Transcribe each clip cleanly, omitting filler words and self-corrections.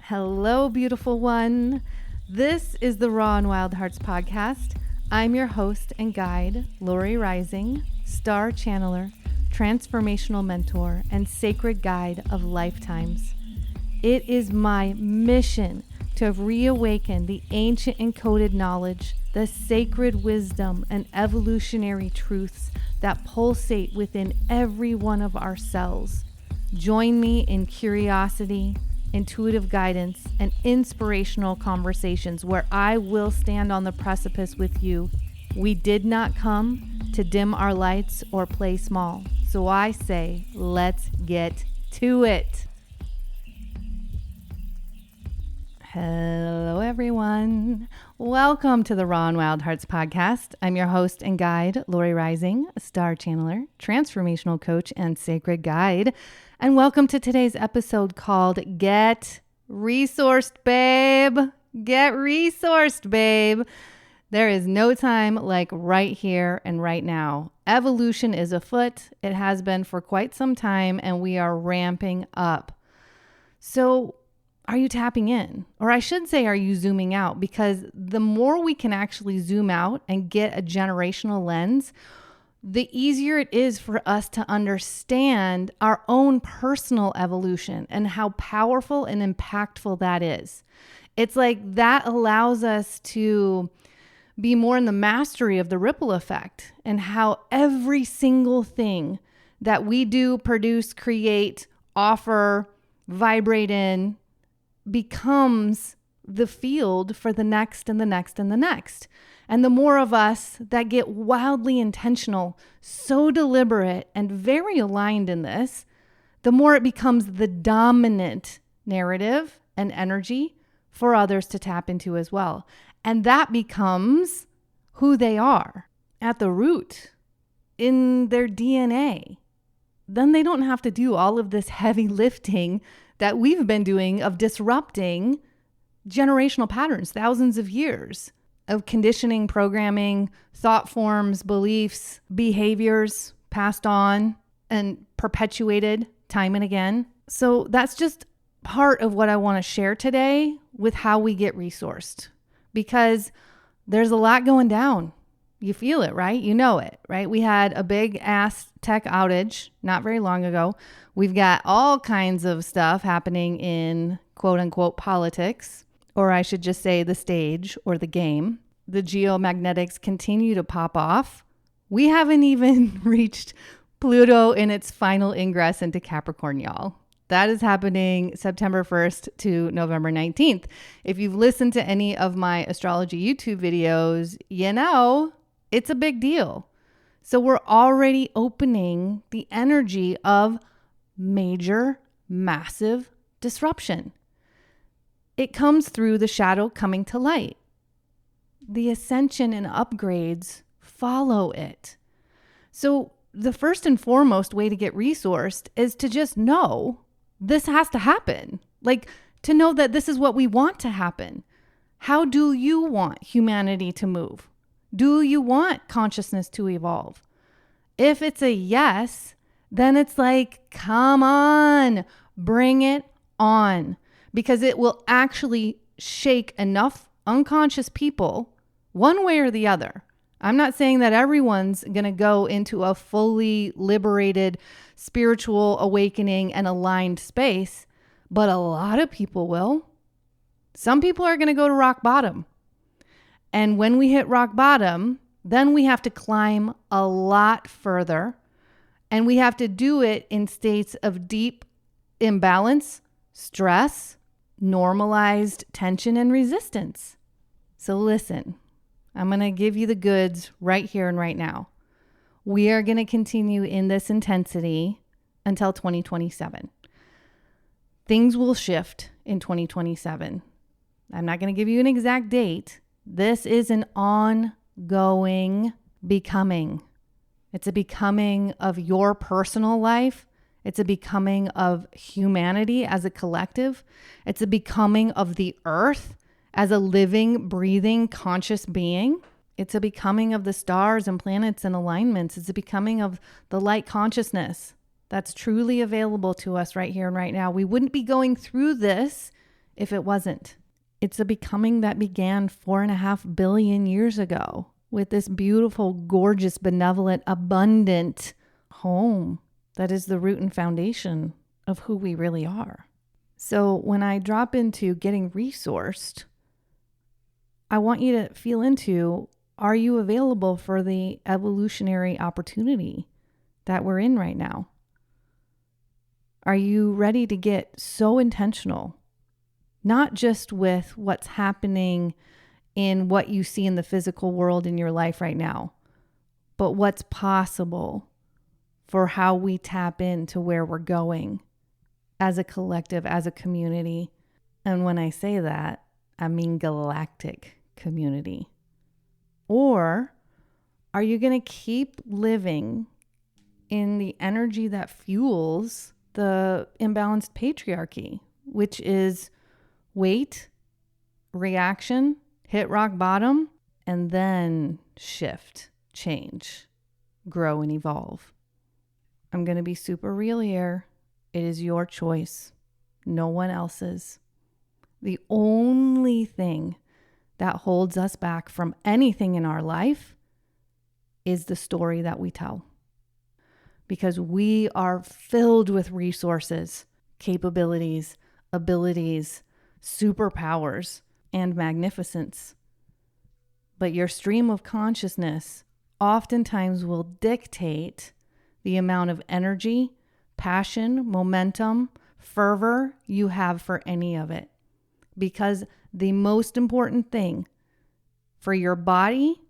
Hello, beautiful one. This is the Raw and Wild Hearts podcast. I'm your host and guide, Lori Rising, star channeler, transformational mentor, and sacred guide of lifetimes. It is my mission to have reawakened the ancient encoded knowledge, the sacred wisdom, and evolutionary truths that pulsate within every one of our cells. Join me in curiosity, intuitive guidance, and inspirational conversations where I will stand on the precipice with you. We did not come to dim our lights or play small. So I say, let's get to it. Hello, everyone. Welcome to the Raw and Wild Hearts podcast. I'm your host and guide, Lori Rising, a star channeler, transformational coach, and sacred guide. And welcome to today's episode called Get Resourced, Babe. Get Resourced, Babe. There is no time like right here and right now. Evolution is afoot. It has been for quite some time, and we are ramping up. So are you tapping in? Or I should say, are you zooming out? Because the more we can actually zoom out and get a generational lens, the easier it is for us to understand our own personal evolution and how powerful and impactful that is. It's like that allows us to be more in the mastery of the ripple effect and how every single thing that we do, produce, create, offer, vibrate in becomes the field for the next and the next and the next. And the more of us that get wildly intentional, so deliberate and very aligned in this, the more it becomes the dominant narrative and energy for others to tap into as well. And that becomes who they are at the root in their DNA. Then they don't have to do all of this heavy lifting that we've been doing of disrupting generational patterns, thousands of years of conditioning, programming, thought forms, beliefs, behaviors passed on and perpetuated time and again. So that's just part of what I want to share today with how we get resourced, because there's a lot going down. You feel it, right? You know it, right? We had a big ass tech outage not very long ago. We've got all kinds of stuff happening in quote unquote politics, or I should just say the stage or the game. The geomagnetics continue to pop off. We haven't even reached Pluto in its final ingress into Capricorn, y'all. That is happening September 1st to November 19th. If you've listened to any of my astrology YouTube videos, you know it's a big deal. So we're already opening the energy of major, massive disruption. It comes through the shadow coming to light. The ascension and upgrades follow it. So the first and foremost way to get resourced is to just know this has to happen. Like to know that this is what we want to happen. How do you want humanity to move? Do you want consciousness to evolve? If it's a yes, then it's like, come on, bring it on. Because it will actually shake enough unconscious people one way or the other. I'm not saying that everyone's going to go into a fully liberated spiritual awakening and aligned space, but a lot of people will. Some people are going to go to rock bottom. And when we hit rock bottom, then we have to climb a lot further. And we have to do it in states of deep imbalance, stress, normalized tension, and resistance. So listen, I'm going to give you the goods right here and right now. We are going to continue in this intensity until 2027. Things will shift in 2027. I'm not going to give you an exact date. This is an ongoing becoming. It's a becoming of your personal life. It's a becoming of humanity as a collective. It's a becoming of the earth as a living, breathing, conscious being. It's a becoming of the stars and planets and alignments. It's a becoming of the light consciousness that's truly available to us right here and right now. We wouldn't be going through this if it wasn't. It's a becoming that began 4.5 billion years ago with this beautiful, gorgeous, benevolent, abundant home that is the root and foundation of who we really are. So when I drop into getting resourced, I want you to feel into, are you available for the evolutionary opportunity that we're in right now? Are you ready to get so intentional, not just with what's happening in what you see in the physical world in your life right now, but what's possible for how we tap into where we're going as a collective, as a community? And when I say that, I mean galactic community. Or are you going to keep living in the energy that fuels the imbalanced patriarchy, which is wait, reaction, hit rock bottom, and then shift, change, grow, and evolve? I'm going to be super real here. It is your choice, no one else's. The only thing that holds us back from anything in our life is the story that we tell. Because we are filled with resources, capabilities, abilities, superpowers, and magnificence. But your stream of consciousness oftentimes will dictate the amount of energy, passion, momentum, fervor you have for any of it. Because the most important thing for your body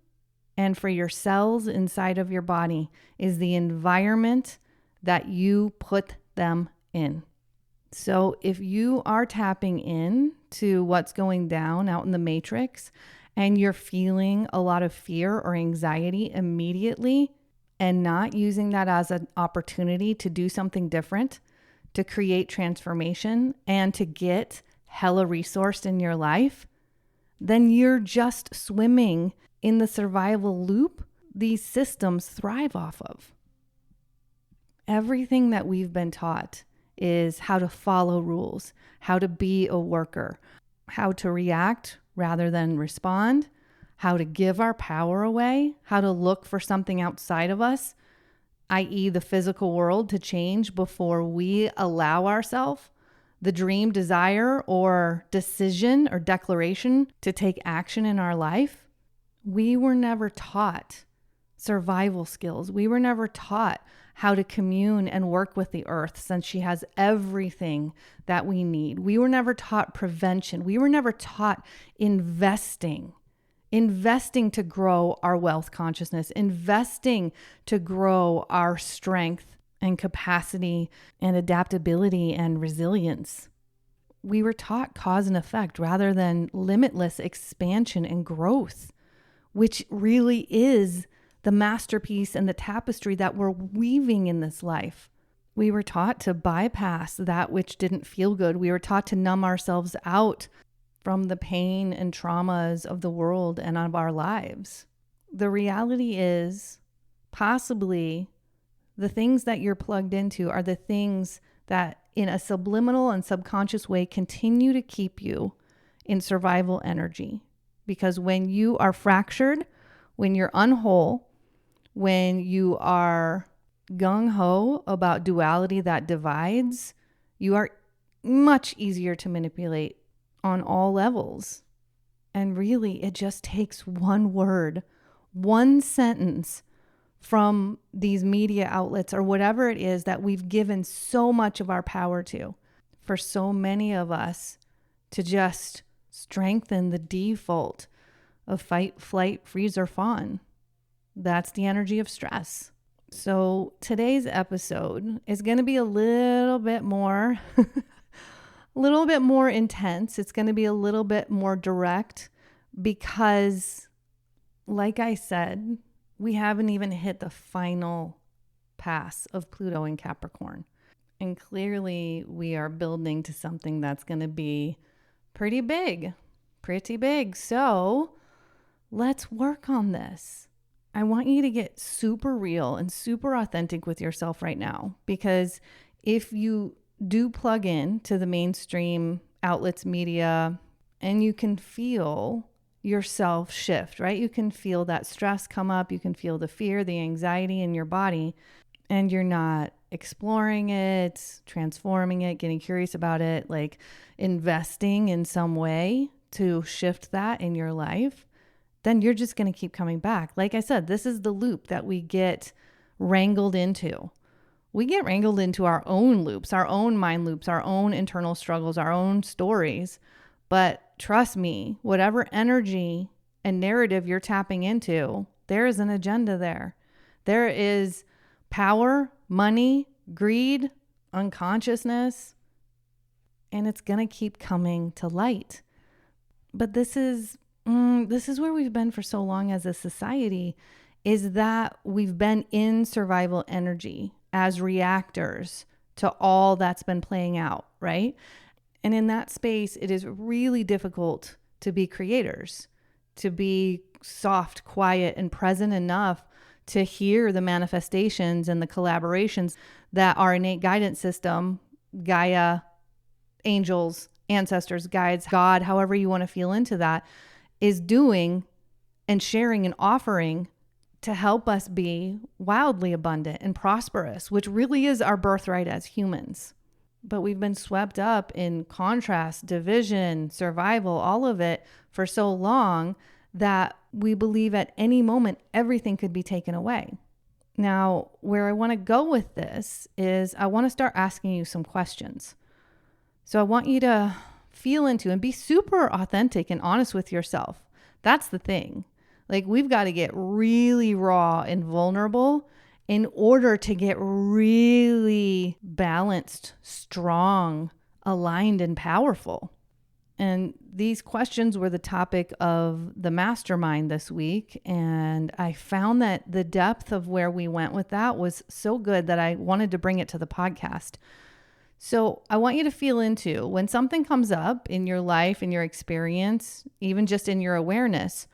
and for your cells inside of your body is the environment that you put them in. So if you are tapping in to what's going down out in the matrix and you're feeling a lot of fear or anxiety immediately and not using that as an opportunity to do something different, to create transformation and to get hella resourced in your life, then you're just swimming in the survival loop these systems thrive off of. Everything that we've been taught is how to follow rules, how to be a worker, how to react rather than respond, how to give our power away, how to look for something outside of us, i.e. the physical world, to change before we allow ourselves the dream, desire, or decision or declaration to take action in our life. We were never taught survival skills. We were never taught how to commune and work with the earth, since she has everything that we need. We were never taught prevention. We were never taught investing to grow our wealth consciousness, investing to grow our strength and capacity and adaptability and resilience. We were taught cause and effect rather than limitless expansion and growth, which really is the masterpiece and the tapestry that we're weaving in this life. We were taught to bypass that which didn't feel good. We were taught to numb ourselves out from the pain and traumas of the world and of our lives. The reality is, possibly, the things that you're plugged into are the things that in a subliminal and subconscious way continue to keep you in survival energy. Because when you are fractured, when you're unwhole, when you are gung-ho about duality that divides, you are much easier to manipulate on all levels. And really, it just takes one word, one sentence from these media outlets or whatever it is that we've given so much of our power to, for so many of us to just strengthen the default of fight, flight, freeze, or fawn. That's the energy of stress. So today's episode is going to be a little bit more, intense. It's going to be a little bit more direct because, like I said, we haven't even hit the final pass of Pluto in Capricorn. And clearly we are building to something that's going to be pretty big. So let's work on this. I want you to get super real and super authentic with yourself right now, because if you do plug in to the mainstream outlets, media, and you can feel yourself shift, right? You can feel that stress come up. You can feel the fear, the anxiety in your body, and you're not exploring it, transforming it, getting curious about it, like investing in some way to shift that in your life, then you're just going to keep coming back. Like I said, this is the loop that we get wrangled into. We get wrangled into our own loops, our own mind loops, our own internal struggles, our own stories. But trust me, whatever energy and narrative you're tapping into, there is an agenda there. There is power, money, greed, unconsciousness, and it's going to keep coming to light. But this is where we've been for so long as a society, is that we've been in survival energy as reactors to all that's been playing out, right? And in that space, it is really difficult to be creators, to be soft, quiet, and present enough to hear the manifestations and the collaborations that our innate guidance system, Gaia, angels, ancestors, guides, God, however you want to feel into that, is doing and sharing and offering to help us be wildly abundant and prosperous, which really is our birthright as humans. But we've been swept up in contrast, division, survival, all of it for so long that we believe at any moment everything could be taken away. Now, where I want to go with this is I want to start asking you some questions. So I want you to feel into and be super authentic and honest with yourself. That's the thing. Like, we've got to get really raw and vulnerable in order to get really balanced, strong, aligned, and powerful. And these questions were the topic of the mastermind this week. And I found that the depth of where we went with that was so good that I wanted to bring it to the podcast. So I want you to feel into when something comes up in your life, in your experience, even just in your awareness,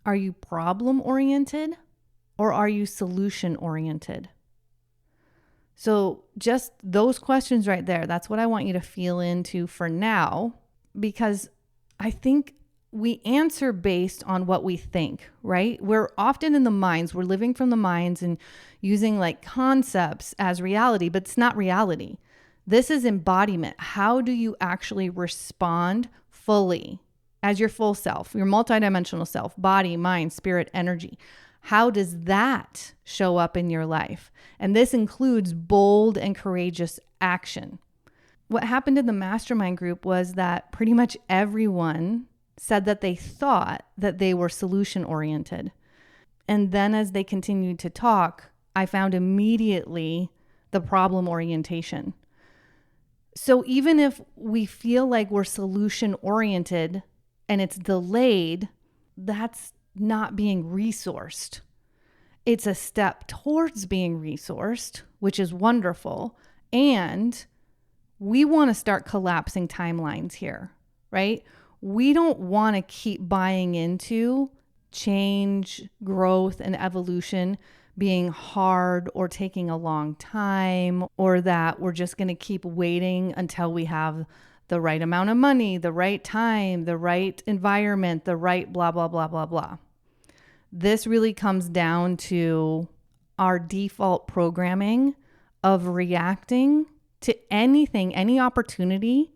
are you problem oriented or are you solution oriented? So just those questions right there, that's what I want you to feel into for now, because I think we answer based on what we think, right? We're often in the minds, we're living from the minds and using like concepts as reality, but it's not reality. This is embodiment. How do you actually respond fully as your full self, your multidimensional self, body, mind, spirit, energy? How does that show up in your life? And this includes bold and courageous action. What happened in the mastermind group was that pretty much everyone said that they thought that they were solution oriented. And then as they continued to talk, I found immediately the problem orientation. So even if we feel like we're solution oriented and it's delayed, that's not being resourced. It's a step towards being resourced, which is wonderful. And we want to start collapsing timelines here, right? We don't want to keep buying into change, growth, and evolution being hard or taking a long time, or that we're just going to keep waiting until we have the right amount of money, the right time, the right environment, the right blah, blah, blah, blah, blah. This really comes down to our default programming of reacting to anything, any opportunity,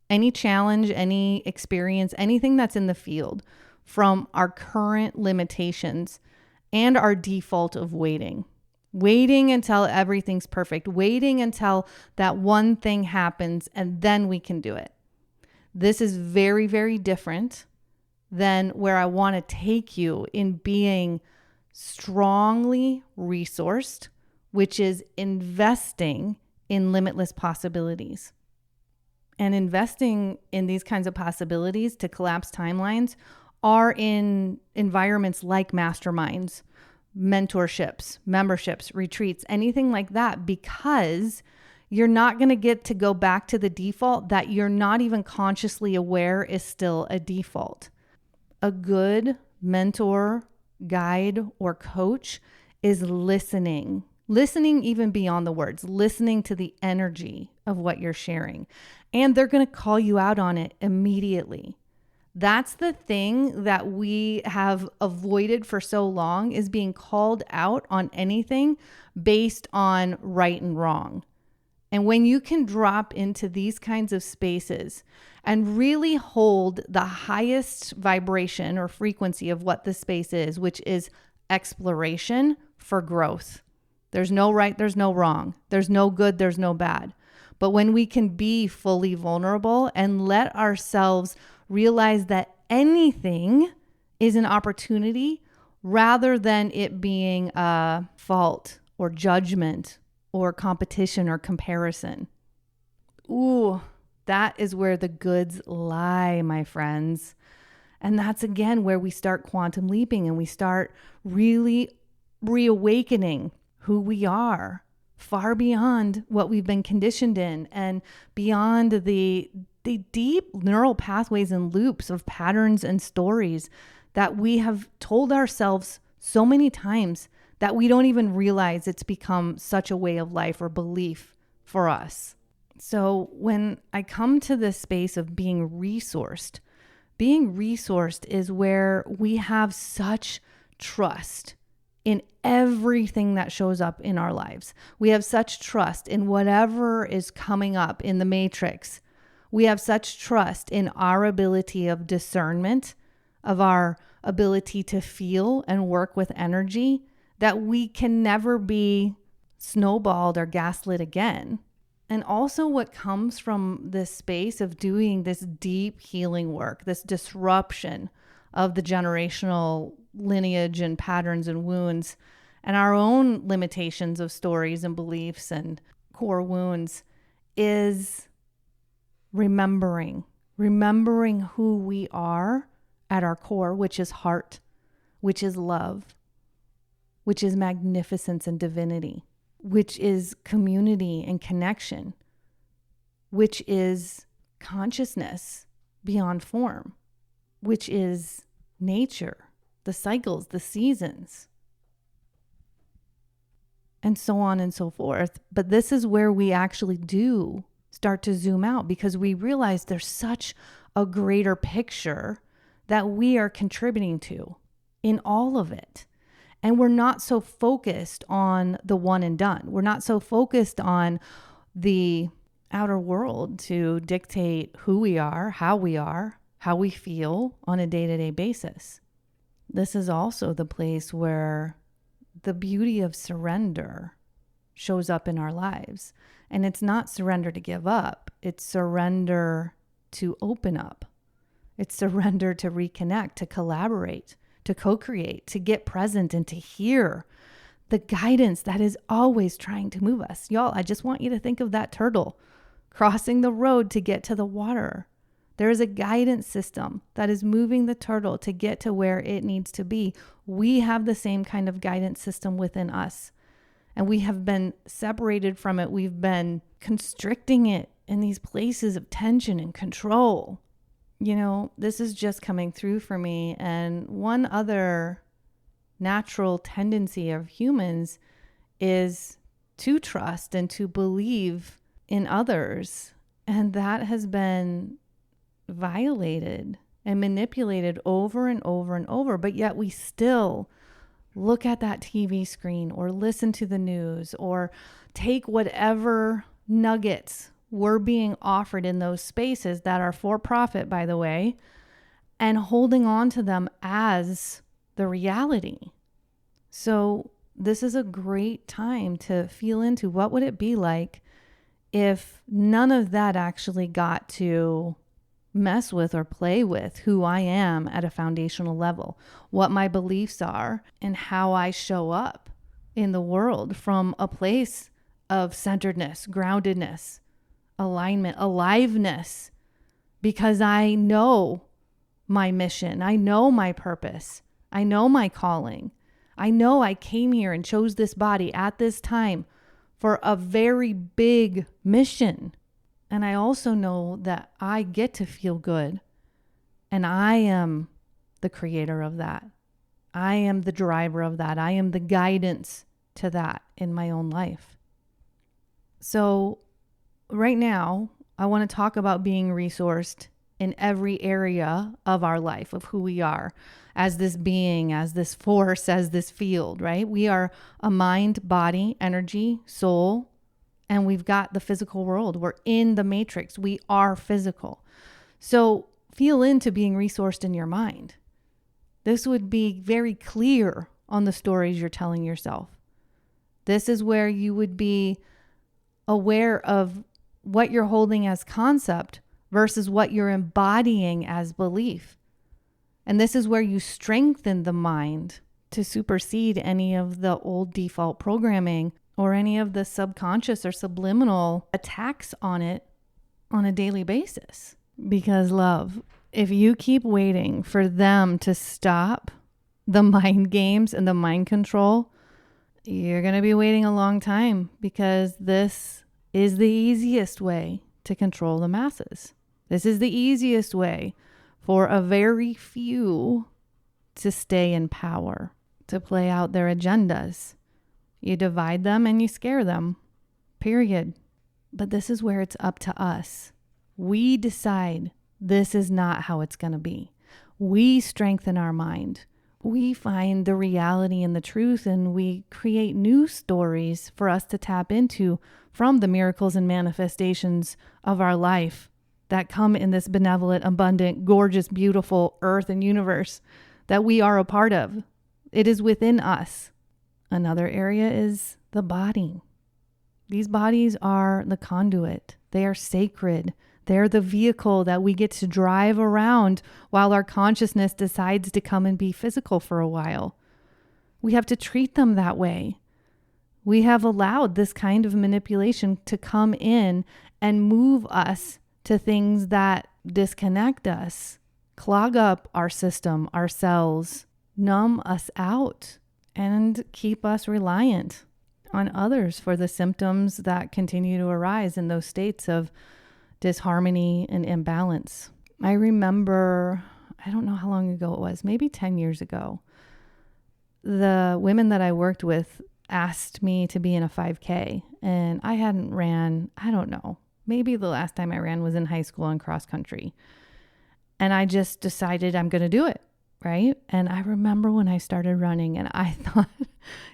any challenge, any experience, anything that's in the field from our current limitations and our default of waiting until everything's perfect, waiting until that one thing happens and then we can do it. This is very, very different than where I want to take you in being strongly resourced, which is investing in limitless possibilities. And investing in these kinds of possibilities to collapse timelines are in environments like masterminds, mentorships, memberships, retreats, anything like that, because you're not going to get to go back to the default that you're not even consciously aware is still a default. A good mentor, guide, or coach is listening listening even beyond the words, listening to the energy of what you're sharing. And they're going to call you out on it immediately. That's the thing that we have avoided for so long, is being called out on anything based on right and wrong. And when you can drop into these kinds of spaces and really hold the highest vibration or frequency of what the space is, which is exploration for growth. There's no right, there's no wrong. There's no good, there's no bad. But when we can be fully vulnerable and let ourselves realize that anything is an opportunity rather than it being a fault or judgment or competition or comparison. Ooh, that is where the goods lie, my friends. And that's again where we start quantum leaping and we start really reawakening who we are, far beyond what we've been conditioned in and beyond the deep neural pathways and loops of patterns and stories that we have told ourselves so many times that we don't even realize it's become such a way of life or belief for us. So when I come to this space of being resourced is where we have such trust in everything that shows up in our lives. We have such trust in whatever is coming up in the matrix. We have such trust in our ability of discernment, of our ability to feel and work with energy, that we can never be snowballed or gaslit again. And also what comes from this space of doing this deep healing work, this disruption of the generational lineage and patterns and wounds and our own limitations of stories and beliefs and core wounds, is remembering who we are at our core, which is heart, which is love, which is magnificence and divinity, which is community and connection, which is consciousness beyond form, which is nature, the cycles, the seasons, and so on and so forth. But this is where we actually do start to zoom out, because we realize there's such a greater picture that we are contributing to in all of it. And we're not so focused on the one and done. We're not so focused on the outer world to dictate who we are, how we feel on a day-to-day basis. This is also the place where the beauty of surrender shows up in our lives. And it's not surrender to give up. It's surrender to open up. It's surrender to reconnect, to collaborate, to co-create, to get present, and to hear the guidance that is always trying to move us. Y'all, I just want you to think of that turtle crossing the road to get to the water. There is a guidance system that is moving the turtle to get to where it needs to be. We have the same kind of guidance system within us, and we have been separated from it. We've been constricting it in these places of tension and control. You know, this is just coming through for me. And one other natural tendency of humans is to trust and to believe in others. And that has been violated and manipulated over and over and over. But yet we still look at that TV screen or listen to the news or take whatever nuggets we're being offered in those spaces that are for profit, by the way, and holding on to them as the reality. So this is a great time to feel into what would it be like if none of that actually got to mess with or play with who I am at a foundational level, what my beliefs are, and how I show up in the world from a place of centeredness, groundedness, alignment, aliveness, because I know my mission. I know my purpose. I know my calling. I know I came here and chose this body at this time for a very big mission. And I also know that I get to feel good, and I am the creator of that. I am the driver of that. I am the guidance to that in my own life. So right now, I want to talk about being resourced in every area of our life, of who we are as this being, as this force, as this field, right? We are a mind, body, energy, soul, and we've got the physical world. We're in the matrix. We are physical. So feel into being resourced in your mind. This would be very clear on the stories you're telling yourself. This is where you would be aware of what you're holding as concept versus what you're embodying as belief. And this is where you strengthen the mind to supersede any of the old default programming or any of the subconscious or subliminal attacks on it on a daily basis. Because love, if you keep waiting for them to stop the mind games and the mind control, you're going to be waiting a long time, because this is the easiest way to control the masses. This is the easiest way for a very few to stay in power, to play out their agendas. You divide them and you scare them, period. But this is where it's up to us. We decide this is not how it's going to be. We strengthen our mind. We find the reality and the truth, and we create new stories for us to tap into from the miracles and manifestations of our life that come in this benevolent, abundant, gorgeous, beautiful earth and universe that we are a part of. It is within us. Another area is the body. These bodies are the conduit. They are sacred. They're the vehicle that we get to drive around while our consciousness decides to come and be physical for a while. We have to treat them that way. We have allowed this kind of manipulation to come in and move us to things that disconnect us, clog up our system, our cells, numb us out, and keep us reliant on others for the symptoms that continue to arise in those states of disharmony and imbalance. I remember, I don't know how long ago it was, maybe 10 years ago, the women that I worked with asked me to be in a 5K, and I hadn't ran, I don't know, maybe the last time I ran was in high school in cross country. And I just decided I'm going to do it, right? And I remember when I started running, and I thought,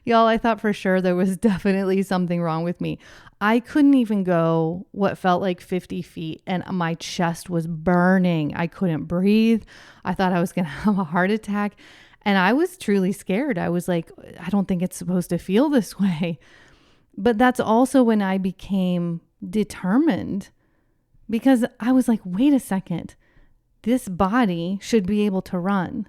I thought for sure there was definitely something wrong with me. I couldn't even go what felt like 50 feet, and my chest was burning. I couldn't breathe. I thought I was going to have a heart attack. And I was truly scared. I was like, I don't think it's supposed to feel this way. But that's also when I became determined, because I was like, wait a second, this body should be able to run.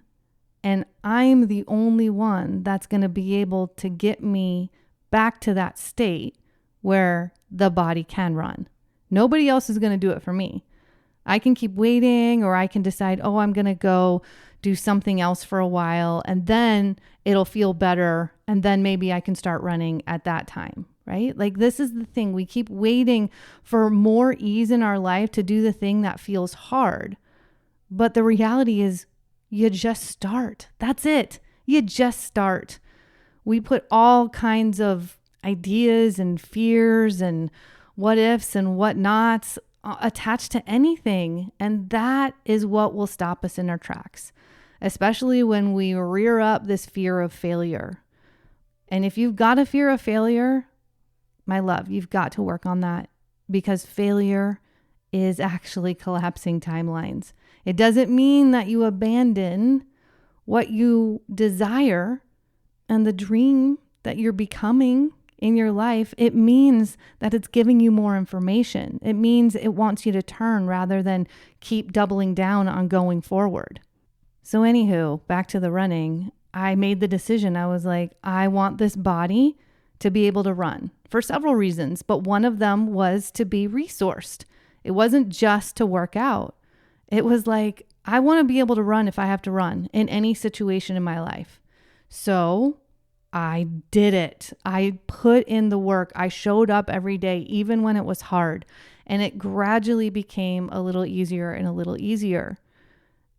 And I'm the only one that's going to be able to get me back to that state where the body can run. Nobody else is going to do it for me. I can keep waiting, or I can decide, I'm going to go do something else for a while, and then it'll feel better. And then maybe I can start running at that time, right? Like, this is the thing. We keep waiting for more ease in our life to do the thing that feels hard. But the reality is, you just start. That's it. You just start. We put all kinds of ideas and fears and what ifs and what nots attached to anything. And that is what will stop us in our tracks, especially when we rear up this fear of failure. And if you've got a fear of failure, my love, you've got to work on that, because failure is actually collapsing timelines. It doesn't mean that you abandon what you desire and the dream that you're becoming in your life. It means that it's giving you more information. It means it wants you to turn rather than keep doubling down on going forward. So anywho, back to the running, I made the decision. I was like, I want this body to be able to run for several reasons, but one of them was to be resourced. It wasn't just to work out. It was like, I want to be able to run if I have to run in any situation in my life. So I did it. I put in the work. I showed up every day, even when it was hard. And it gradually became a little easier and a little easier.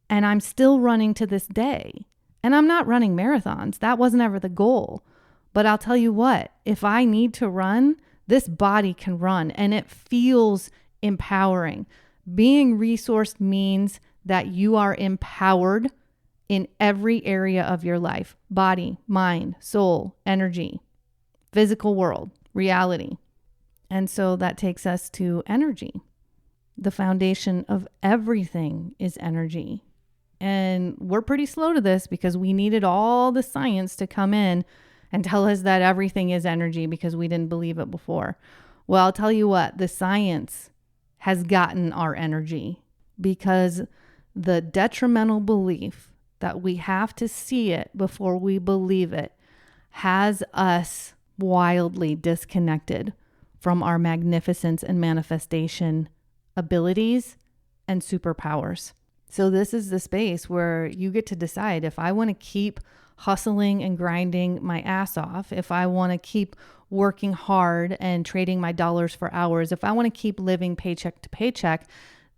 And I'm still running to this day. And I'm not running marathons. That wasn't ever the goal. But I'll tell you what, if I need to run, this body can run, and it feels empowering. Being resourced means that you are empowered in every area of your life: body, mind, soul, energy, physical world, reality. And so that takes us to energy. The foundation of everything is energy. And we're pretty slow to this because we needed all the science to come in and tell us that everything is energy because we didn't believe it before. Well, I'll tell you what, the science has gotten our energy, because the detrimental belief that we have to see it before we believe it has us wildly disconnected from our magnificence and manifestation abilities and superpowers. So this is the space where you get to decide if I want to keep hustling and grinding my ass off, if I want to keep working hard and trading my dollars for hours, if I want to keep living paycheck to paycheck,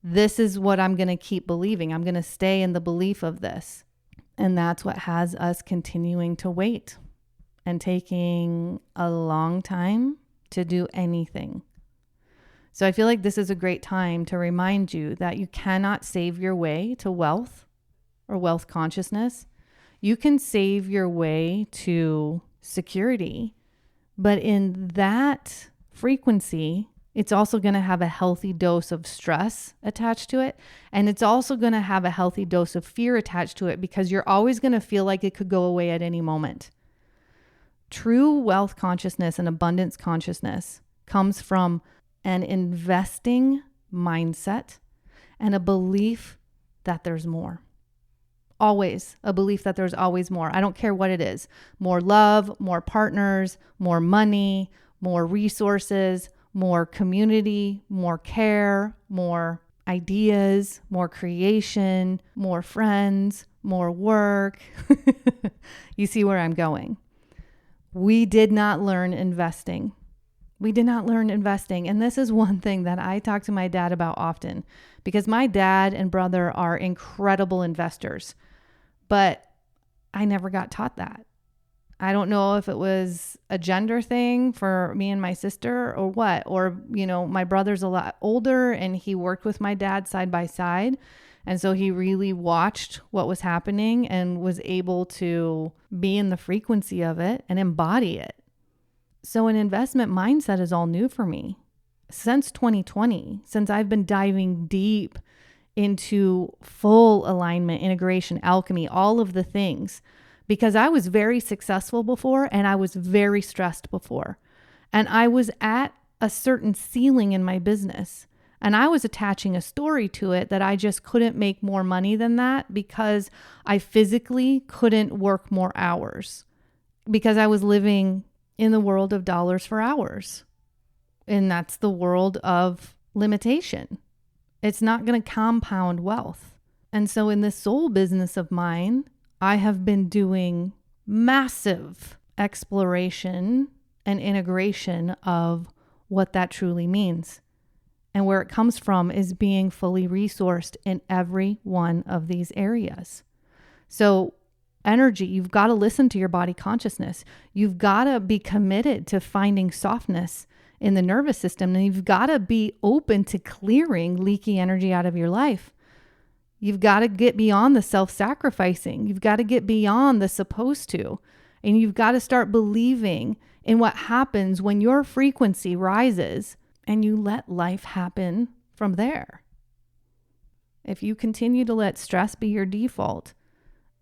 this is what I'm going to keep believing. I'm going to stay in the belief of this. And that's what has us continuing to wait and taking a long time to do anything. So I feel like this is a great time to remind you that you cannot save your way to wealth or wealth consciousness. You can save your way to security, but in that frequency, it's also going to have a healthy dose of stress attached to it. And it's also going to have a healthy dose of fear attached to it, because you're always going to feel like it could go away at any moment. True wealth consciousness and abundance consciousness comes from an investing mindset and a belief that there's more. Always a belief that there's always more. I don't care what it is. More love, more partners, more money, more resources, more community, more care, more ideas, more creation, more friends, more work. You see where I'm going. We did not learn investing. And this is one thing that I talk to my dad about often, because my dad and brother are incredible investors, but I never got taught that. I don't know if it was a gender thing for me and my sister or what, or, my brother's a lot older and he worked with my dad side by side. And so he really watched what was happening and was able to be in the frequency of it and embody it. So an investment mindset is all new for me. Since 2020, since I've been diving deep into full alignment, integration, alchemy, all of the things, because I was very successful before and I was very stressed before. And I was at a certain ceiling in my business. And I was attaching a story to it that I just couldn't make more money than that because I physically couldn't work more hours, because I was living in the world of dollars for hours. And that's the world of limitation. It's not going to compound wealth. And so in this soul business of mine, I have been doing massive exploration and integration of what that truly means. And where it comes from is being fully resourced in every one of these areas. So energy, you've got to listen to your body consciousness. You've got to be committed to finding softness in the nervous system. And you've got to be open to clearing leaky energy out of your life. You've got to get beyond the self-sacrificing. You've got to get beyond the supposed to. And you've got to start believing in what happens when your frequency rises and you let life happen from there. If you continue to let stress be your default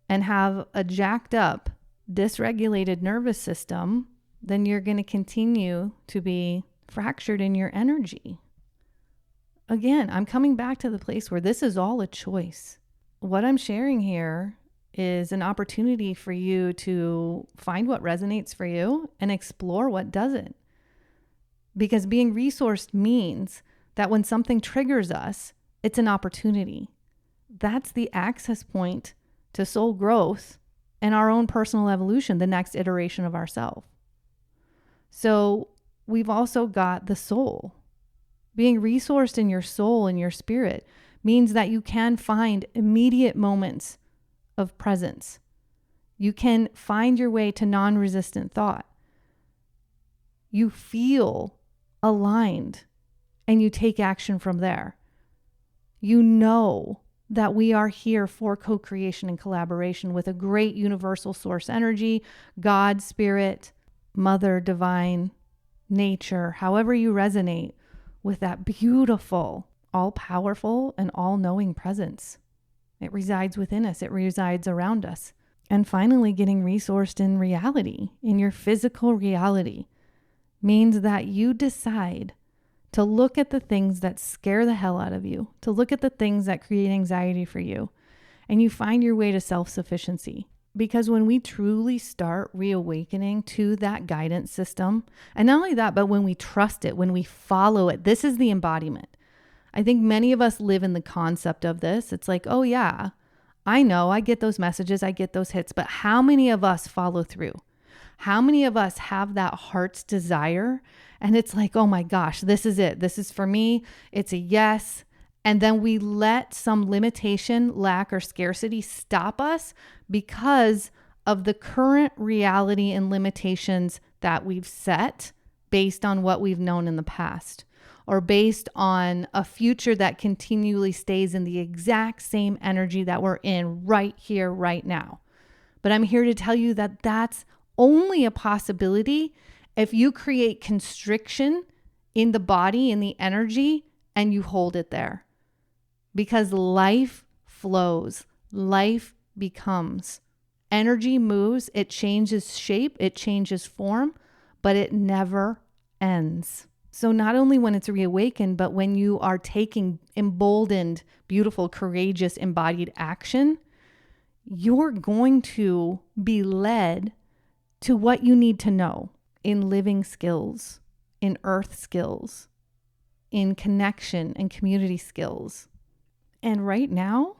and have a jacked up, dysregulated nervous system, then you're going to continue to be fractured in your energy. Again, I'm coming back to the place where this is all a choice. What I'm sharing here is an opportunity for you to find what resonates for you and explore what doesn't. Because being resourced means that when something triggers us, it's an opportunity. That's the access point to soul growth and our own personal evolution, the next iteration of ourselves. So we've also got the soul. Being resourced in your soul and your spirit means that you can find immediate moments of presence. You can find your way to non-resistant thought. you feel aligned and you take action from there. You know that we are here for co-creation and collaboration with a great universal source energy, God, spirit, mother, divine, nature, however you resonate with that beautiful, all-powerful and all-knowing presence. It resides within us. It resides around us. And finally, getting resourced in reality, in your physical reality, means that you decide to look at the things that scare the hell out of you, to look at the things that create anxiety for you, and you find your way to self-sufficiency. Because when we truly start reawakening to that guidance system, and not only that, but when we trust it, when we follow it, this is the embodiment. I think many of us live in the concept of this. It's like, oh yeah, I know, I get those messages, I get those hits, but how many of us follow through? How many of us have that heart's desire? And it's like, oh my gosh, this is it. This is for me. It's a yes. And then we let some limitation, lack, or scarcity stop us because of the current reality and limitations that we've set based on what we've known in the past, or based on a future that continually stays in the exact same energy that we're in right here, right now. But I'm here to tell you that that's only a possibility if you create constriction in the body, in the energy, and you hold it there. Because life flows, life becomes. Energy moves, it changes shape, it changes form, but it never ends. So not only when it's reawakened, but when you are taking emboldened, beautiful, courageous, embodied action, you're going to be led to what you need to know in living skills, in earth skills, in connection and community skills. And right now,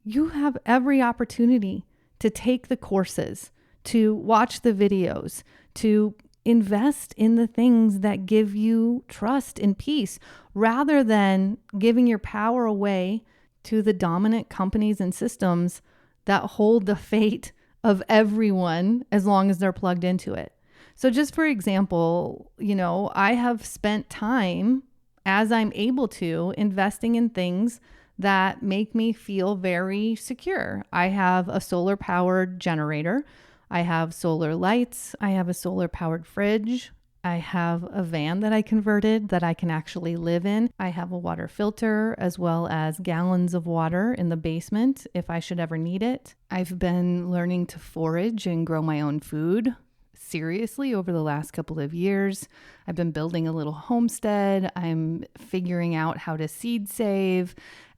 you have every opportunity to take the courses, to watch the videos, to invest in the things that give you trust and peace, rather than giving your power away to the dominant companies and systems that hold the fate of everyone as long as they're plugged into it. So just for example, I have spent time, as I'm able to, investing in things that make me feel very secure. I have a solar powered generator. I have solar lights. I have a solar powered fridge. I have a van that I converted that I can actually live in. I have a water filter as well as gallons of water in the basement if I should ever need it. I've been learning to forage and grow my own food seriously over the last couple of years. I've been building a little homestead. I'm figuring out how to seed save.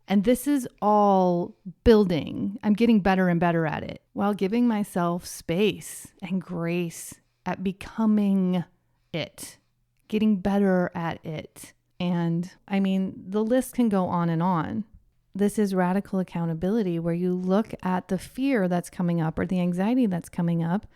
And this is all building. I'm getting better and better at it while giving myself space and grace at becoming it, getting better at it. And I mean, the list can go on and on. This is radical accountability, where you look at the fear that's coming up or the anxiety that's coming up,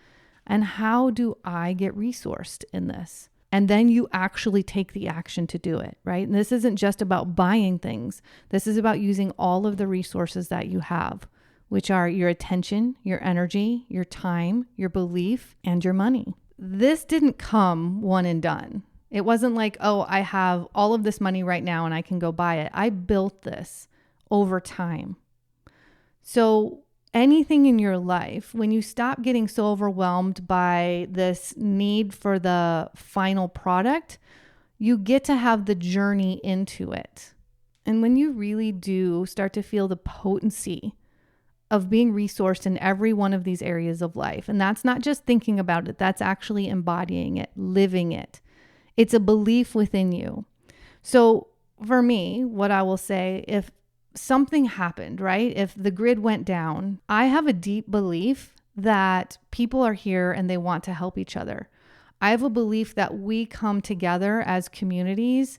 and how do I get resourced in this? And then you actually take the action to do it, right? And this isn't just about buying things. This is about using all of the resources that you have, which are your attention, your energy, your time, your belief, and your money. This didn't come one and done. It wasn't like, oh, I have all of this money right now and I can go buy it. I built this over time. So anything in your life, when you stop getting so overwhelmed by this need for the final product, you get to have the journey into it. And when you really do start to feel the potency of being resourced in every one of these areas of life, and that's not just thinking about it, that's actually embodying it, living it. It's a belief within you. So for me, what I will say, if something happened, right? If the grid went down, I have a deep belief that people are here and they want to help each other. I have a belief that we come together as communities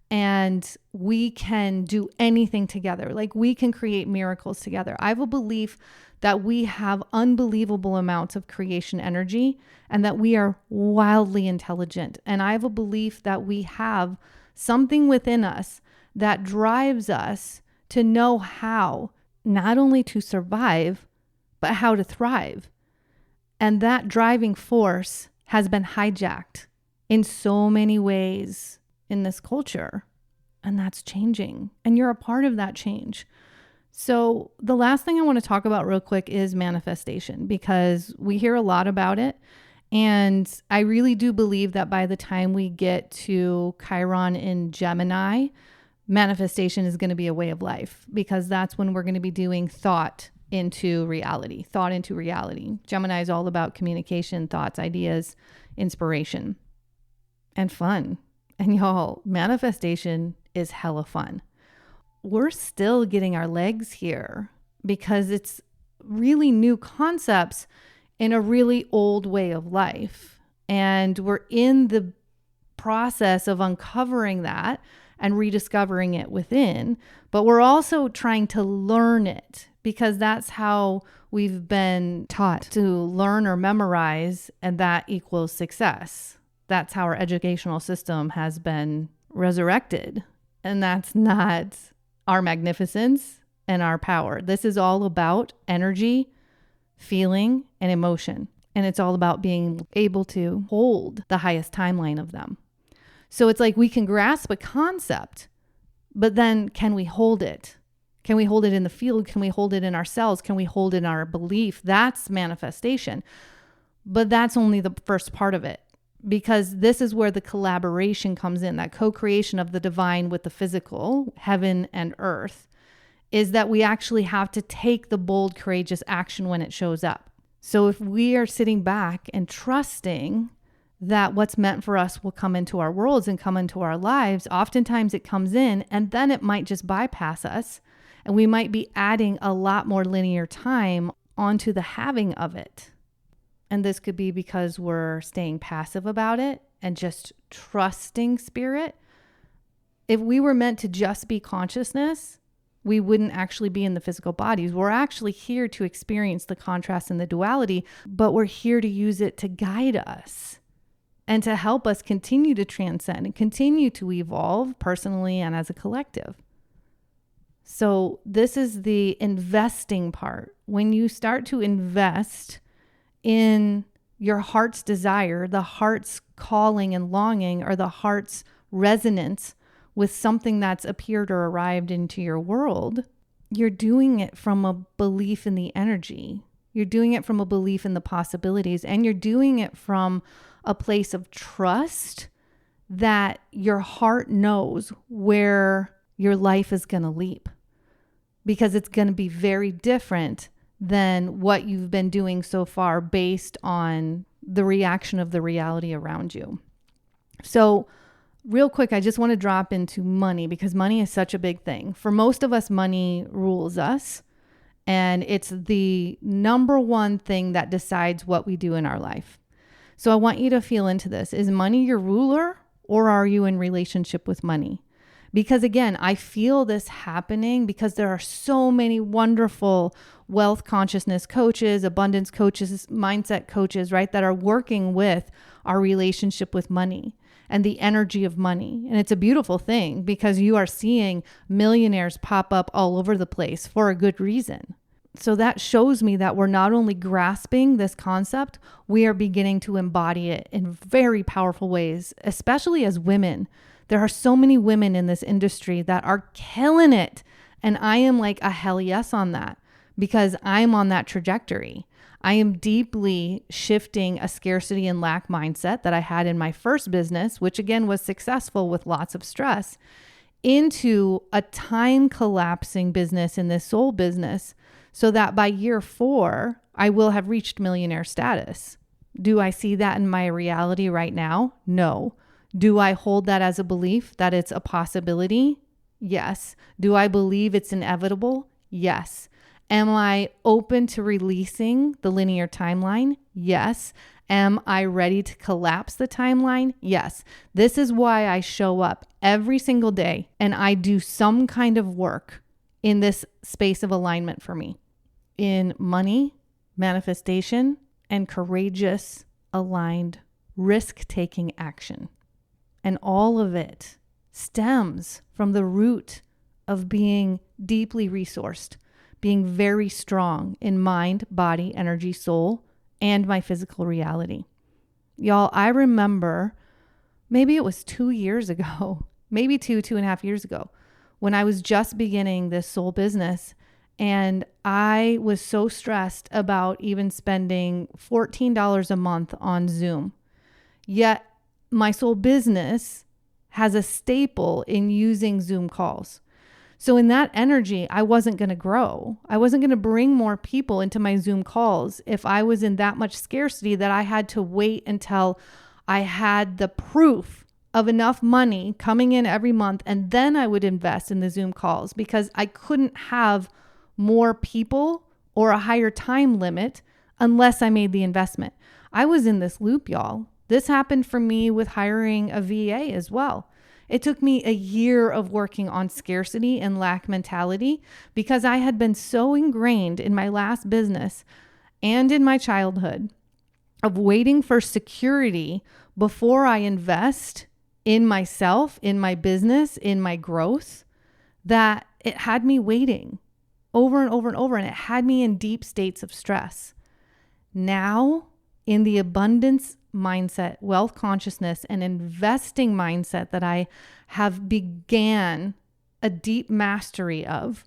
and we can do anything together. Like we can create miracles together. I have a belief that we have unbelievable amounts of creation energy and that we are wildly intelligent. And I have a belief that we have something within us that drives us to know how not only to survive, but how to thrive. And that driving force has been hijacked in so many ways in this culture. And that's changing. And you're a part of that change. So the last thing I want to talk about real quick is manifestation, because we hear a lot about it. And I really do believe that by the time we get to Chiron in Gemini, manifestation is going to be a way of life, because that's when we're going to be doing thought into reality. Gemini is all about communication, thoughts, ideas, inspiration, and fun. And y'all, manifestation is hella fun. We're still getting our legs here because it's really new concepts in a really old way of life. And we're in the process of uncovering that and rediscovering it within, but we're also trying to learn it, because that's how we've been taught to learn or memorize, and that equals success. That's how our educational system has been resurrected. And that's not our magnificence and our power. This is all about energy, feeling, and emotion. And it's all about being able to hold the highest timeline of them. So it's like we can grasp a concept, but then can we hold it? Can we hold it in the field? Can we hold it in ourselves? Can we hold it in our belief? That's manifestation. But that's only the first part of it, because this is where the collaboration comes in, that co-creation of the divine with the physical, heaven and earth, is that we actually have to take the bold, courageous action when it shows up. So if we are sitting back and trusting that what's meant for us will come into our worlds and come into our lives, oftentimes it comes in and then it might just bypass us. And we might be adding a lot more linear time onto the having of it. And this could be because we're staying passive about it and just trusting spirit. If we were meant to just be consciousness, we wouldn't actually be in the physical bodies. We're actually here to experience the contrast and the duality, but we're here to use it to guide us and to help us continue to transcend and continue to evolve personally and as a collective. So this is the investing part. When you start to invest in your heart's desire, the heart's calling and longing, or the heart's resonance with something that's appeared or arrived into your world, you're doing it from a belief in the energy. You're doing it from a belief in the possibilities, and you're doing it from a place of trust that your heart knows where your life is going to leap, because it's going to be very different than what you've been doing so far based on the reaction of the reality around you. So real quick, I just want to drop into money, because money is such a big thing. For most of us, money rules us, and it's the number one thing that decides what we do in our life. So I want you to feel into this. Is money your ruler, or are you in relationship with money? Because again, I feel this happening because there are so many wonderful wealth consciousness coaches, abundance coaches, mindset coaches, right, that are working with our relationship with money and the energy of money. And it's a beautiful thing, because you are seeing millionaires pop up all over the place for a good reason. So that shows me that we're not only grasping this concept, we are beginning to embody it in very powerful ways, especially as women. There are so many women in this industry that are killing it. And I am like a hell yes on that, because I'm on that trajectory. I am deeply shifting a scarcity and lack mindset that I had in my first business, which again was successful with lots of stress, into a time collapsing business in this soul business, so that by year 4, I will have reached millionaire status. Do I see that in my reality right now? No. Do I hold that as a belief that it's a possibility? Yes. Do I believe it's inevitable? Yes. Am I open to releasing the linear timeline? Yes. Am I ready to collapse the timeline? Yes. This is why I show up every single day and I do some kind of work in this space of alignment for me, in money, manifestation, and courageous, aligned, risk-taking action. And all of it stems from the root of being deeply resourced, being very strong in mind, body, energy, soul, and my physical reality. Y'all, I remember maybe it was 2 years ago, maybe 2.5 years ago, when I was just beginning this soul business. And I was so stressed about even spending $14 a month on Zoom. Yet my soul business has a staple in using Zoom calls. So in that energy, I wasn't going to grow. I wasn't going to bring more people into my Zoom calls if I was in that much scarcity that I had to wait until I had the proof of enough money coming in every month. And then I would invest in the Zoom calls, because I couldn't have more people or a higher time limit unless I made the investment. I was in this loop, y'all. This happened for me with hiring a VA as well. It took me a year of working on scarcity and lack mentality, because I had been so ingrained in my last business and in my childhood of waiting for security before I invest in myself, in my business, in my growth, that it had me waiting over and over and over, and it had me in deep states of stress. Now, in the abundance mindset, wealth consciousness, and investing mindset that I have began a deep mastery of,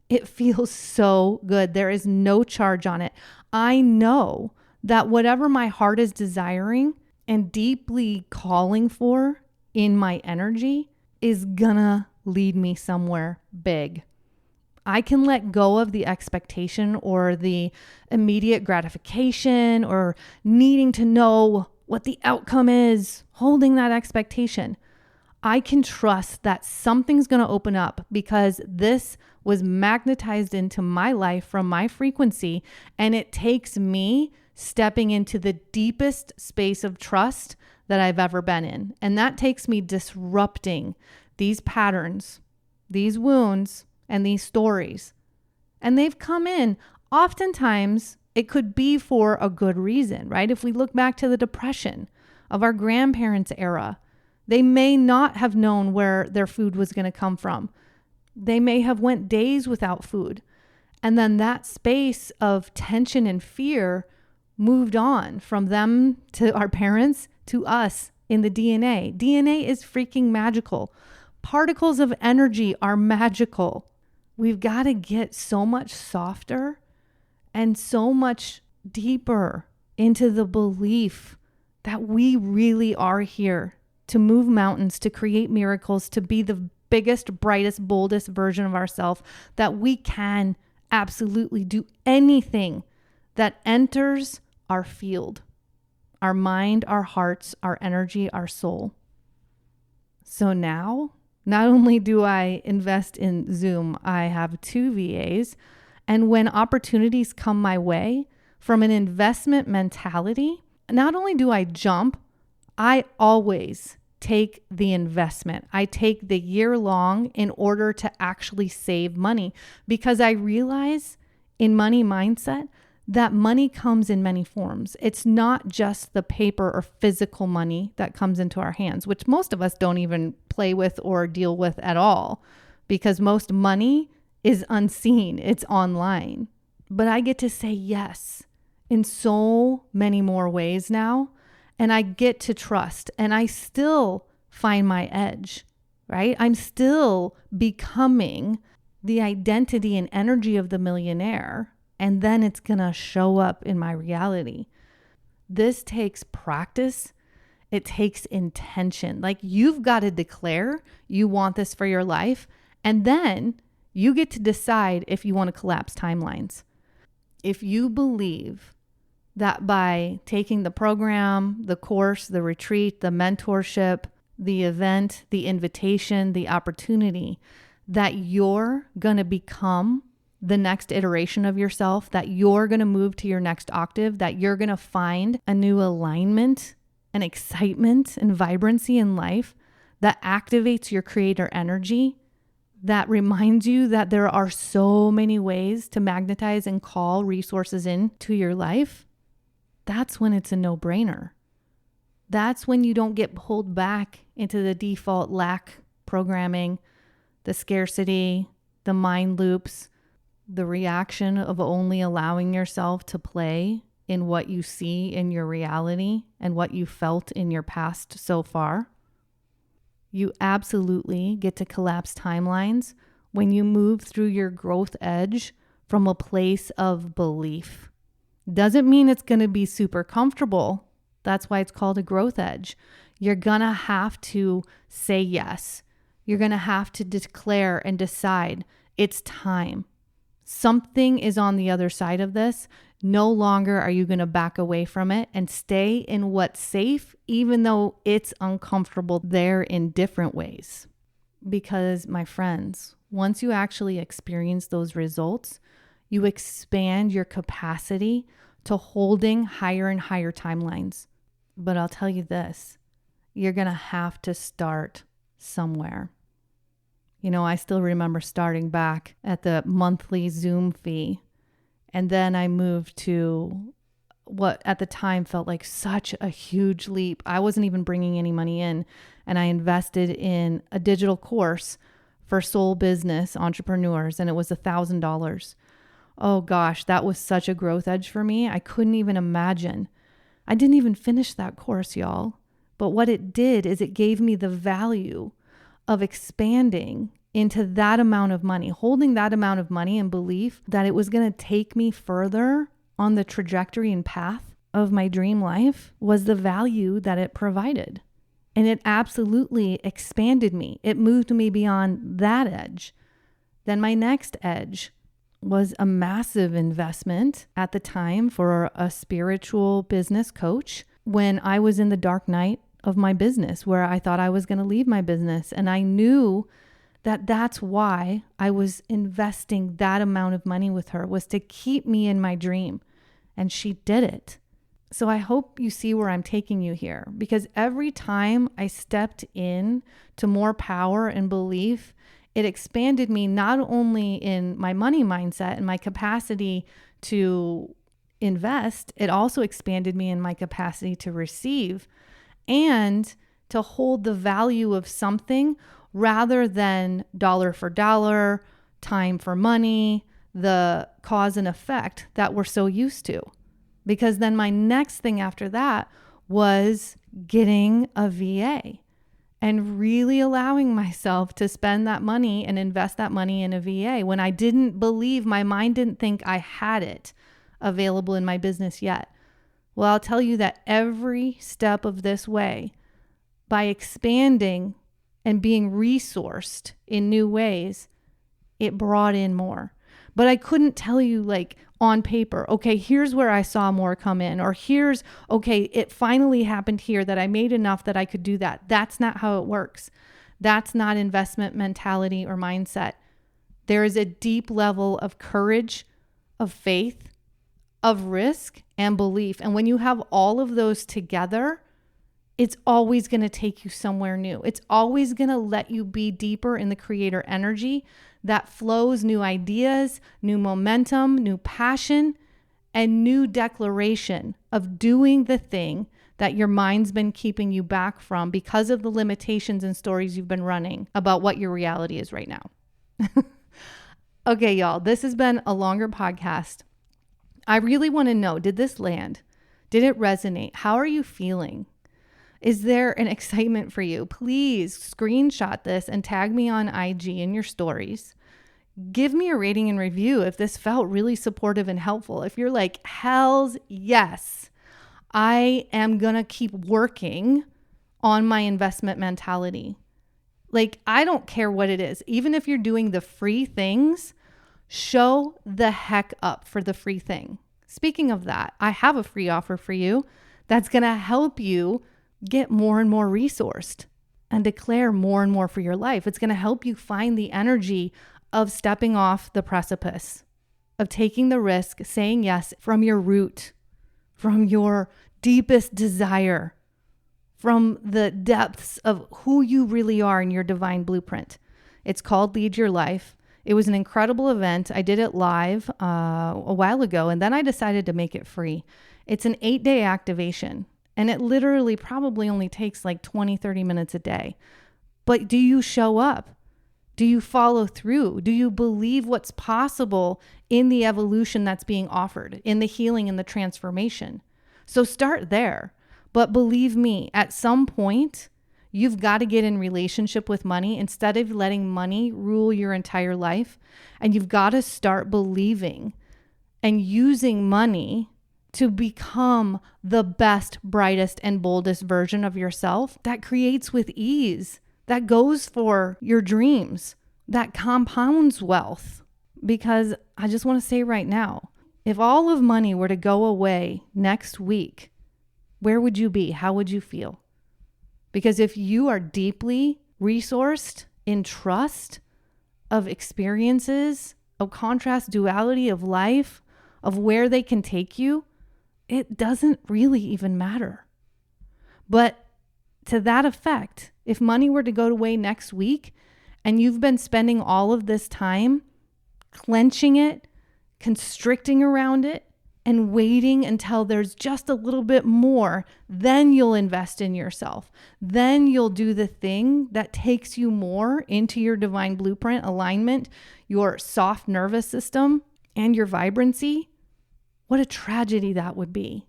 it feels so good. There is no charge on it. I know that whatever my heart is desiring and deeply calling for in my energy is gonna lead me somewhere big. I can let go of the expectation or the immediate gratification or needing to know what the outcome is, holding that expectation. I can trust that something's going to open up, because this was magnetized into my life from my frequency, and it takes me stepping into the deepest space of trust that I've ever been in. And that takes me disrupting these patterns, these wounds, and these stories. And they've come in. Oftentimes, it could be for a good reason, right? If we look back to the Depression of our grandparents' era, they may not have known where their food was going to come from. They may have went days without food. And then that space of tension and fear moved on from them to our parents to us in the DNA. DNA is freaking magical. Particles of energy are magical. We've got to get so much softer and so much deeper into the belief that we really are here to move mountains, to create miracles, to be the biggest, brightest, boldest version of ourselves, that we can absolutely do anything that enters our field, our mind, our hearts, our energy, our soul. So now, not only do I invest in Zoom, I have 2 VAs. And when opportunities come my way from an investment mentality, not only do I jump, I always take the investment. I take the year long in order to actually save money, because I realize in money mindset that money comes in many forms. It's not just the paper or physical money that comes into our hands, which most of us don't even play with or deal with at all, because most money is unseen. It's online. But I get to say yes in so many more ways now, and I get to trust, and I still find my edge, right? I'm still becoming the identity and energy of the millionaire. And then it's going to show up in my reality. This takes practice. It takes intention. Like, you've got to declare you want this for your life. And then you get to decide if you want to collapse timelines. If you believe that by taking the program, the course, the retreat, the mentorship, the event, the invitation, the opportunity, that you're going to become the next iteration of yourself, that you're going to move to your next octave, that you're going to find a new alignment and excitement and vibrancy in life that activates your creator energy, that reminds you that there are so many ways to magnetize and call resources into your life, that's when it's a no-brainer. That's when you don't get pulled back into the default lack programming, the scarcity, the mind loops, the reaction of only allowing yourself to play in what you see in your reality and what you felt in your past so far. You absolutely get to collapse timelines when you move through your growth edge from a place of belief. Doesn't mean it's going to be super comfortable. That's why it's called a growth edge. You're going to have to say yes. You're going to have to declare and decide it's time. Something is on the other side of this. No longer are you going to back away from it and stay in what's safe, even though it's uncomfortable there in different ways. Because, my friends, once you actually experience those results, you expand your capacity to holding higher and higher timelines. But I'll tell you this, you're going to have to start somewhere. I still remember starting back at the monthly Zoom fee. And then I moved to what at the time felt like such a huge leap. I wasn't even bringing any money in. And I invested in a digital course for soul business entrepreneurs. And it was $1,000. Oh gosh, that was such a growth edge for me. I couldn't even imagine. I didn't even finish that course, y'all. But what it did is it gave me the value of expanding into that amount of money, holding that amount of money and belief that it was going to take me further on the trajectory and path of my dream life was the value that it provided. And it absolutely expanded me. It moved me beyond that edge. Then my next edge was a massive investment at the time for a spiritual business coach when I was in the dark night of my business where I thought I was going to leave my business. And I knew that that's why I was investing that amount of money with her, was to keep me in my dream. And she did it. So I hope you see where I'm taking you here, because every time I stepped in to more power and belief, it expanded me not only in my money mindset and my capacity to invest, it also expanded me in my capacity to receive and to hold the value of something rather than dollar for dollar, time for money, the cause and effect that we're so used to. Because then my next thing after that was getting a VA and really allowing myself to spend that money and invest that money in a VA when I didn't believe, my mind didn't think I had it available in my business yet. Well, I'll tell you that every step of this way, by expanding and being resourced in new ways, it brought in more. But I couldn't tell you like on paper, okay, here's where I saw more come in, or here's, okay, it finally happened here that I made enough that I could do that. That's not how it works. That's not investment mentality or mindset. There is a deep level of courage, of faith, of risk and belief. And when you have all of those together, it's always going to take you somewhere new. It's always going to let you be deeper in the creator energy that flows new ideas, new momentum, new passion, and new declaration of doing the thing that your mind's been keeping you back from because of the limitations and stories you've been running about what your reality is right now. Okay, y'all, this has been a longer podcast. I really want to know, did this land? Did it resonate? How are you feeling? Is there an excitement for you? Please screenshot this and tag me on IG in your stories. Give me a rating and review if this felt really supportive and helpful. If you're like, hells yes, I am going to keep working on my investment mentality. Like, I don't care what it is. Even if you're doing the free things, show the heck up for the free thing. Speaking of that, I have a free offer for you that's going to help you get more and more resourced and declare more and more for your life. It's going to help you find the energy of stepping off the precipice, of taking the risk, saying yes from your root, from your deepest desire, from the depths of who you really are in your divine blueprint. It's called Lead Your Life. It was an incredible event. I did it live a while ago, and then I decided to make it free. It's an 8-day activation, and it literally probably only takes like 20, 30 minutes a day. But do you show up? Do you follow through? Do you believe what's possible in the evolution that's being offered, in the healing and the transformation? So start there. But believe me, at some point, You've got to get in relationship with money instead of letting money rule your entire life. And you've got to start believing and using money to become the best, brightest, and boldest version of yourself that creates with ease, that goes for your dreams, that compounds wealth. Because I just want to say right now, if all of money were to go away next week, where would you be? How would you feel? Because if you are deeply resourced in trust of experiences, of contrast, duality of life, of where they can take you, it doesn't really even matter. But to that effect, if money were to go away next week and you've been spending all of this time clenching it, constricting around it, and waiting until there's just a little bit more, then you'll invest in yourself. Then you'll do the thing that takes you more into your divine blueprint alignment, your soft nervous system, and your vibrancy. What a tragedy that would be,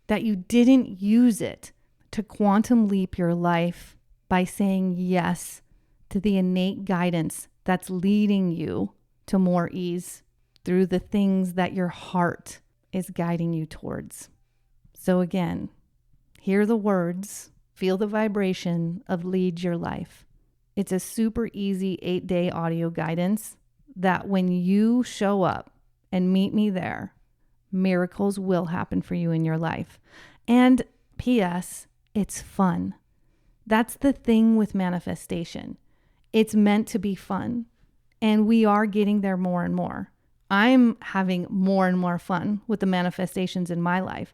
that you didn't use it to quantum leap your life by saying yes to the innate guidance that's leading you to more ease through the things that your heart is guiding you towards. So again, hear the words, feel the vibration of lead your life. It's a super easy 8-day audio guidance that when you show up and meet me there, miracles will happen for you in your life. And P.S., it's fun. That's the thing with manifestation. It's meant to be fun. And we are getting there more and more. I'm having more and more fun with the manifestations in my life.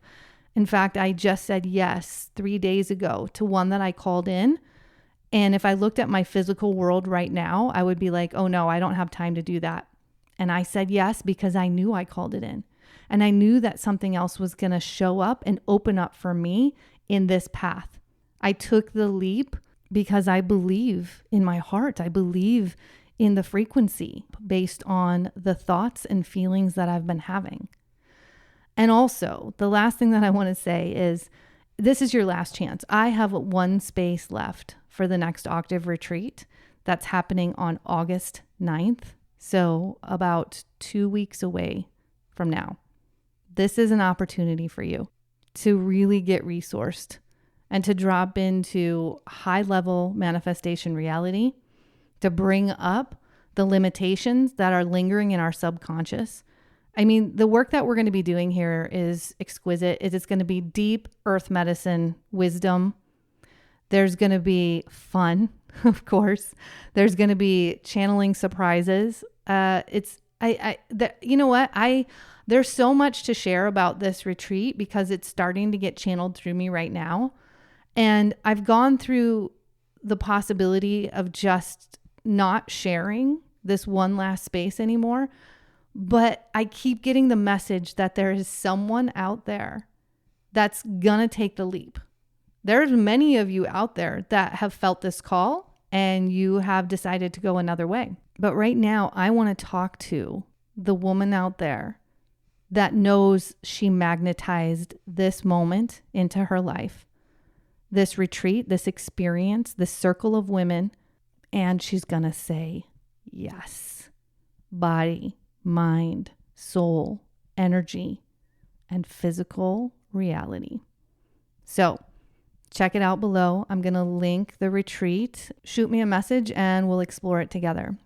In fact, I just said yes 3 days ago to one that I called in. And if I looked at my physical world right now, I would be like, oh no, I don't have time to do that. And I said yes because I knew I called it in. And I knew that something else was going to show up and open up for me in this path. I took the leap because I believe in my heart. I believe in the frequency based on the thoughts and feelings that I've been having. And also, the last thing that I want to say is this is your last chance. I have one space left for the next Octave retreat that's happening on August 9th. So about 2 weeks away from now. This is an opportunity for you to really get resourced and to drop into high-level manifestation reality, to bring up the limitations that are lingering in our subconscious. I mean, the work that we're going to be doing here is exquisite. It's going to be deep earth medicine wisdom. There's going to be fun, of course. There's going to be channeling surprises. You know what? There's so much to share about this retreat because it's starting to get channeled through me right now. And I've gone through the possibility of just not sharing this one last space anymore. But I keep getting the message that there is someone out there that's gonna take the leap. There's many of you out there that have felt this call and you have decided to go another way. But right now, I want to talk to the woman out there that knows she magnetized this moment into her life, this retreat, this experience, this circle of women, and she's going to say yes. Body, mind, soul, energy, and physical reality. So check it out below. I'm going to link the retreat. Shoot me a message and we'll explore it together.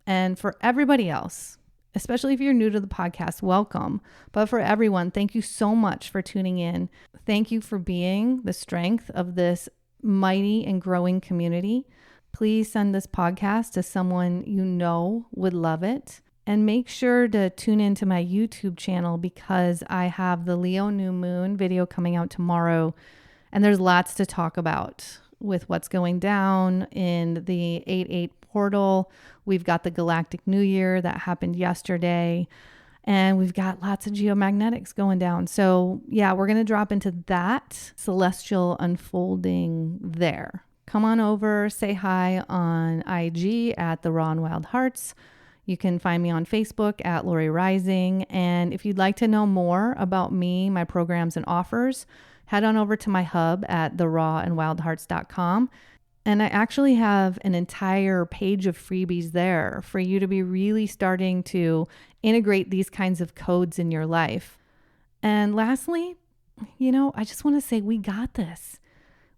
And for everybody else, especially if you're new to the podcast, welcome. But for everyone, thank you so much for tuning in. Thank you for being the strength of this mighty and growing community. Please send this podcast to someone you know would love it. And make sure to tune into my YouTube channel because I have the Leo new moon video coming out tomorrow. And there's lots to talk about with what's going down in the 8/8 portal. We've got the galactic new year that happened yesterday. And we've got lots of geomagnetics going down. So yeah, we're going to drop into that celestial unfolding there. Come on over, say hi on IG at the Raw and Wild Hearts. You can find me on Facebook at Lori Rising. And if you'd like to know more about me, my programs and offers, head on over to my hub at therawandwildhearts.com. And I actually have an entire page of freebies there for you to be really starting to integrate these kinds of codes in your life. And lastly, I just want to say we got this.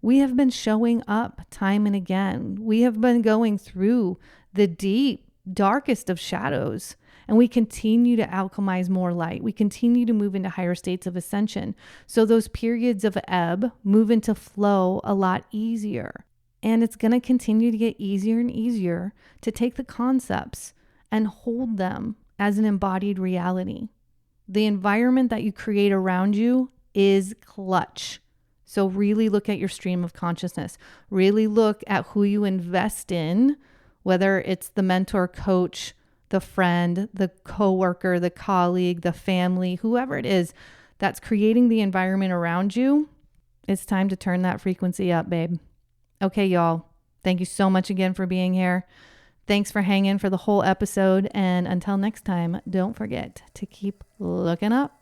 We have been showing up time and again. We have been going through the deep, darkest of shadows, and we continue to alchemize more light. We continue to move into higher states of ascension. So those periods of ebb move into flow a lot easier. And it's going to continue to get easier and easier to take the concepts and hold them as an embodied reality. The environment that you create around you is clutch. So really look at your stream of consciousness. Really look at who you invest in, whether it's the mentor, coach, the friend, the coworker, the colleague, the family, whoever it is that's creating the environment around you. It's time to turn that frequency up, babe. Okay, y'all. Thank you so much again for being here. Thanks for hanging for the whole episode. And until next time, don't forget to keep looking up.